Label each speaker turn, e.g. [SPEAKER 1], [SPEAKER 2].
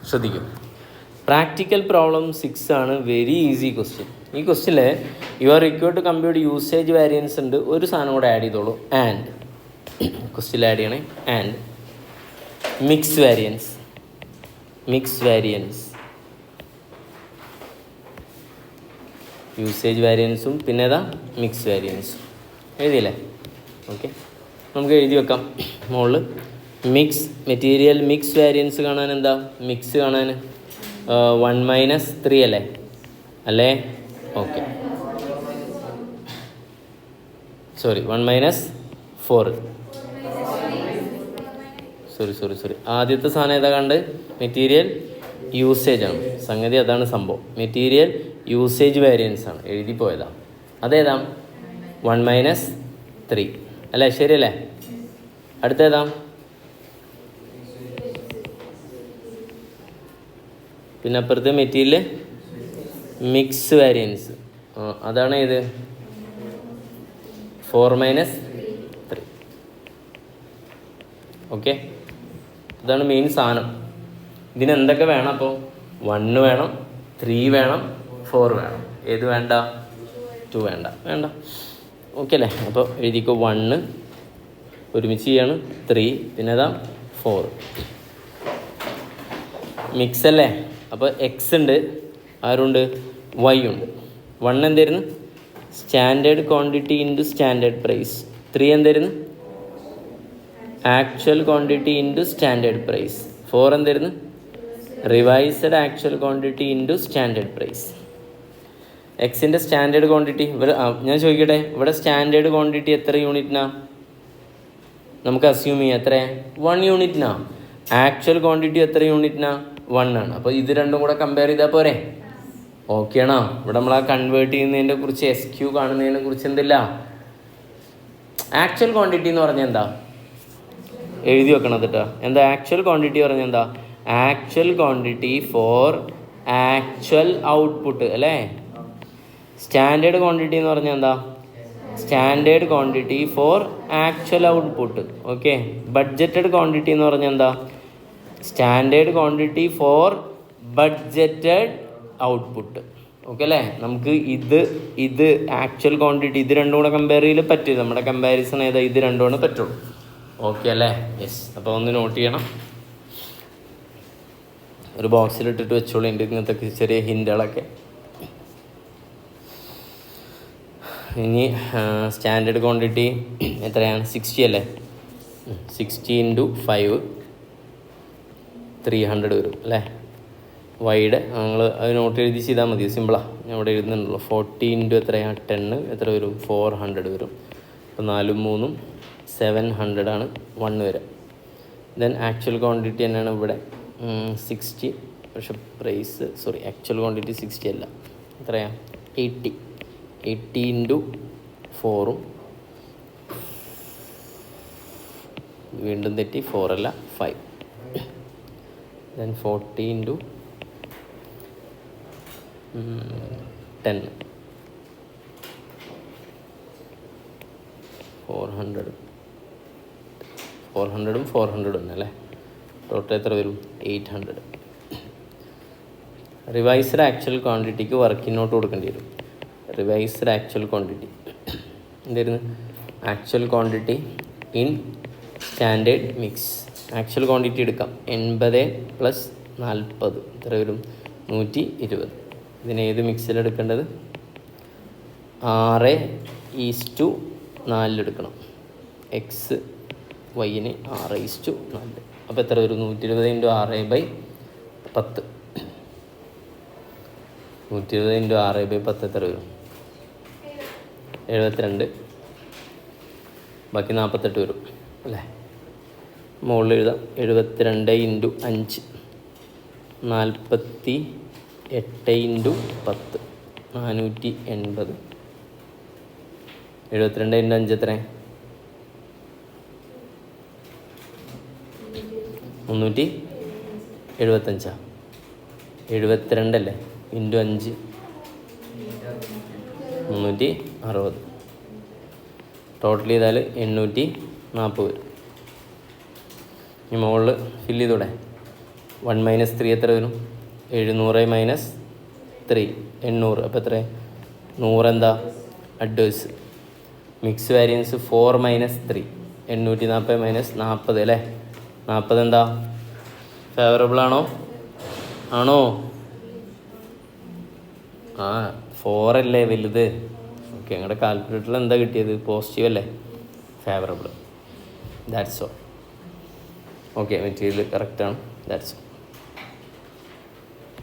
[SPEAKER 1] ശ്രദ്ധിക്കും. Practical problem 6 ആണ്. Very easy question. ഈ ക്വസ്റ്റ്യനിൽ you are required to compute usage variance ഉണ്ട്. ഒരു സാധനം കൂടെ ആഡ് ചെയ്തോളൂ. ആൻഡ് ക്വസ്റ്റ്യനിൽ ആഡ് ചെയ്യണേ. ആൻഡ് മിക്സ് വാരിയൻസ് യൂസേജ് വാരിയൻസും പിന്നെ ഏതാ മിക്സ് വാരിയൻസും എഴുതിയില്ലേ? ഓക്കെ, നമുക്ക് എഴുതി വെക്കാം മുകളിൽ. മെറ്റീരിയൽ മിക്സ് വാരിയൻസ് കാണാൻ എന്താ? മിക്സ് കാണാൻ 1 - 3 അല്ലേ? Okay, sorry 1 - 4. സോറി ആദ്യത്തെ സാധനം ഏതാ കണ്ട്? മെറ്റീരിയൽ യൂസേജ് ആണ് സംഗതി. അതാണ് സംഭവം. മെറ്റീരിയൽ യൂസേജ് വാരിയൻസ് ആണ്, എഴുതി പോയതാ. അതേതാ? 1 - 3 അല്ലേ? ശരിയല്ലേ? അടുത്തേതാ? പിന്നെ അപ്പുറത്ത് മെറ്റീരിയൽ മിക്സ് വാരിയൻസ്. അതാണ് ഇത് 4 - 3. ഓക്കെ, ഇതാണ് മെയിൻ സാധനം. ഇതിനെന്തൊക്കെ വേണം? അപ്പോൾ 1 വേണം, 3 വേണം, 4 വേണം. ഏത് വേണ്ട? 2 വേണ്ട. ഓക്കെ അല്ലേ? അപ്പോൾ എഴുതിക്കോ. 1 ഒരുമിച്ച് ചെയ്യാണ്, 3 പിന്നെ ഏതാ 4. മിക്സ് അല്ലേ? അപ്പോൾ എക്സ് ഉണ്ട്, ആരുണ്ട്? വൈ ഉണ്ട്. 1 എന്തായിരുന്നു? Standard quantity into standard price. 3 എന്തായിരുന്നു? Actual quantity into standard price. 4 എന്തായിരുന്നു? Revised actual quantity into standard price. എക്സിൻ്റെ സ്റ്റാൻഡേർഡ് ക്വാണ്ടിറ്റി ഇവിടെ ഞാൻ ചോദിക്കട്ടെ, ഇവിടെ സ്റ്റാൻഡേർഡ് ക്വാണ്ടിറ്റി എത്ര യൂണിറ്റിനാ? നമുക്ക് അസ്യൂം ചെയ്യാം. എത്ര? 1 യൂണിറ്റിനാ. ആക്ച്വൽ ക്വാണ്ടിറ്റി എത്ര യൂണിറ്റിനാ? 1 ആണ്. അപ്പോൾ ഇത് രണ്ടും കൂടെ കമ്പയർ ചെയ്താൽ പോരെ? ഓക്കെ ആണോ? ഇവിടെ നമ്മൾ ആ കൺവേർട്ട് ചെയ്യുന്നതിനെ കുറിച്ച് SQ കാണുന്നതിനെ കുറിച്ച് എന്തില്ല. ആക്ച്വൽ ക്വാണ്ടിറ്റി എന്ന് പറഞ്ഞാൽ എന്താ? എഴുതി വെക്കണം കേട്ടോ. എന്താ ആക്ച്വൽ ക്വാണ്ടിറ്റി പറഞ്ഞാൽ എന്താ? Actual quantity four actual output അല്ലേ? സ്റ്റാൻഡേർഡ് ക്വാണ്ടിറ്റി എന്ന് പറഞ്ഞാൽ എന്താ? Standard quantity four actual output. Okay, budgeted quantity എന്ന് പറഞ്ഞാൽ എന്താ? Standard quantity four budgeted output. Okay അല്ലേ? നമുക്ക് ഇത് ആക്ച്വൽ ക്വാണ്ടിറ്റി ഇത് രണ്ടും കൂടെ കമ്പയർ ചെയ്യൽ പറ്റില്ല. നമ്മുടെ കമ്പാരിസൺ ഏതാ? ഇത് രണ്ടുമാണ് പറ്റുള്ളൂ. ഓക്കെ അല്ലേ? യെസ്. അപ്പോൾ ഒന്ന് നോട്ട് ചെയ്യണം. ഒരു ബോക്സിലിട്ടിട്ട് വെച്ചോളൂ ഇങ്ങനത്തെ ചെറിയ ഹിൻറ്റുകളൊക്കെ. ഇനി സ്റ്റാൻഡേർഡ് ക്വാണ്ടിറ്റി എത്രയാണ്? 60 അല്ലേ? 60 × 5 300 വരും അല്ലേ? വൈഡ് നിങ്ങൾ അത് നോട്ട് എഴുതി ചെയ്താൽ മതി, സിമ്പിളാണ്. ഞാൻ ഇവിടെ എഴുതുന്നുണ്ടല്ലോ. 40 × എത്രയാണ്? 10 എത്ര വരും? 400 വരും. അപ്പോൾ 4 ഉം 3 ഉം 700 ആണ് 1 വരെ. ദെൻ ആക്ച്വൽ ക്വാണ്ടിറ്റി തന്നെയാണ് ഇവിടെ 60. പക്ഷെ പ്രൈസ് ആക്ച്വൽ ക്വാണ്ടിറ്റി 60 അല്ല. എത്രയാണ്? 80 × 4 വീണ്ടും തെറ്റി. 4 അല്ല 5. ദെൻ 40 × 10 400 400ഉം 400 തന്നെ അല്ലേ? ടോട്ടൽ എത്ര വരും? 800. റിവൈസ്ഡ് ആക്ച്വൽ ക്വാണ്ടിറ്റിക്ക് വർക്കിംഗ് നോട്ട് കൊടുക്കേണ്ടി വരും. റിവൈസ്ഡ് ആക്ച്വൽ ക്വാണ്ടിറ്റി എന്തായിരുന്നു? Actual quantity in standard mix. Actual quantity എടുക്കാം. 80 + 40 എത്ര വരും? 120. ഇതിന് ഏത് മിക്സിലെടുക്കേണ്ടത്? 6:4 എടുക്കണം. X wine 6:4. അപ്പോൾ എത്ര വരും? 120 × 6/10. 120 × 6/10 എത്ര വരും? 72. ബാക്കി 48 വരും അല്ലേ? മുകളിൽ എഴുതാം. 72 × 5 48 × 10 480. 72 × 5 എത്ര? 375. 72 അല്ലേ? × 5 360. ടോട്ടൽ ചെയ്താൽ 840 വരും. ഈ മുകളിൽ ഫില്ല് ചെയ്തൂടെ? 1 മൈനസ് 3 എത്ര വരും? 700 മൈനസ് 3 800. അപ്പോൾ എത്ര? 100 എന്താ adverse. Mix variance 4 minus 3 840 minus 40 അല്ലേ? 40 എന്താ ഫേവറബിൾ ആണോ? ആണോ? ആ 4 അല്ലേ വലുത്. ഓക്കെ, ഞങ്ങളുടെ കാൽക്കുലേറ്ററിൽ എന്താ കിട്ടിയത്? പോസിറ്റീവ് അല്ലേ? Favourable. That's all. Okay, material കറക്റ്റാണ്. That's all.